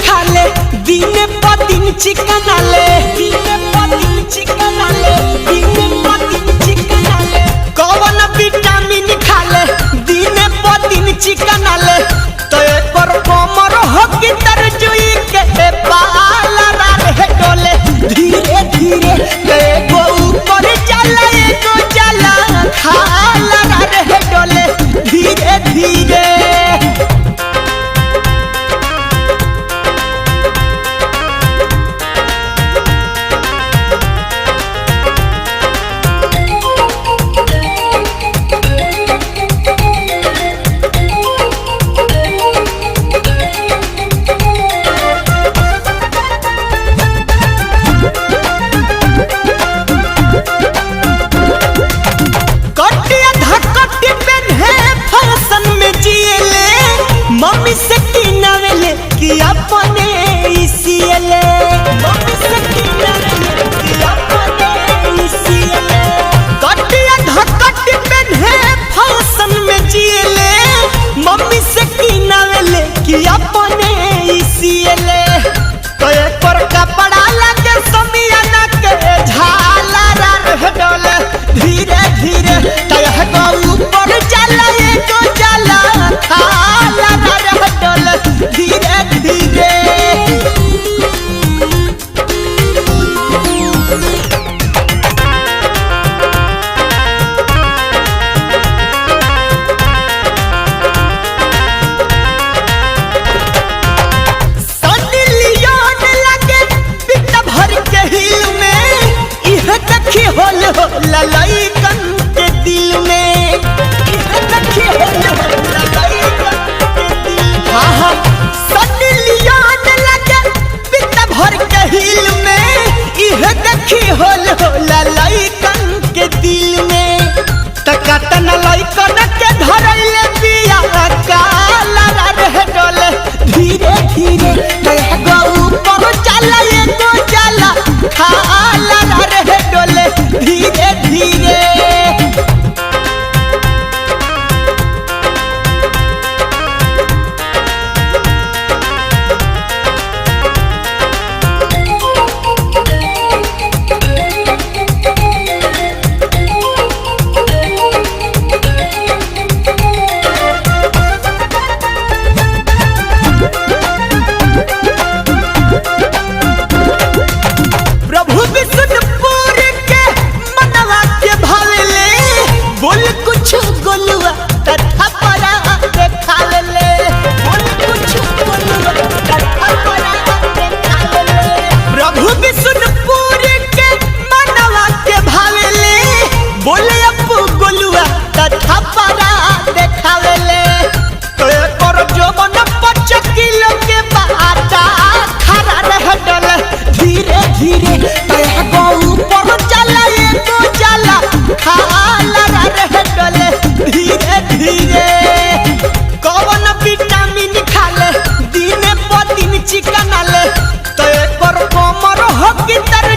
खाले दिन प दिन चिकन आले दिन प दिन चिकन आले दिन प दिन चिकन आले कौन विटामिन खाले दिन प दिन चिकन आले तो एकर कमर हो कि तरजुई के बाल रे डोले धीरे धीरे एगो ऊपर चला एगो चला खाला रे डोले धीरे धीरे मम्मी से किनावेले कि अपने इसीले मम्मी से किनावेले कि अपने इसीले कटिया धकटी पहने फैशन में जिएले मम्मी से किनावेले कि अपने इसीले तो एकर कपड़ा लगे समियाना के झाला रे डोले धीरे धीरे तह गो ऊपर चला एको चला खाला धीरे धीरे सनी लियोन लगे पिता भर के हिल में इह देखी होल ललैकन के दिल में इह देखी होल ललैकन हाँ हाँ सनी लियोन लगे पिता भर के हिल में इह देखी होल ललैकन के दिल में तकतन लैकन के धरैले बिया काला रे डोले धीरे धीरे एगो ऊपर चला एगो चला खाला रे डोले धीरे धीरे चिकन आले तो एकर कमर हो कि तर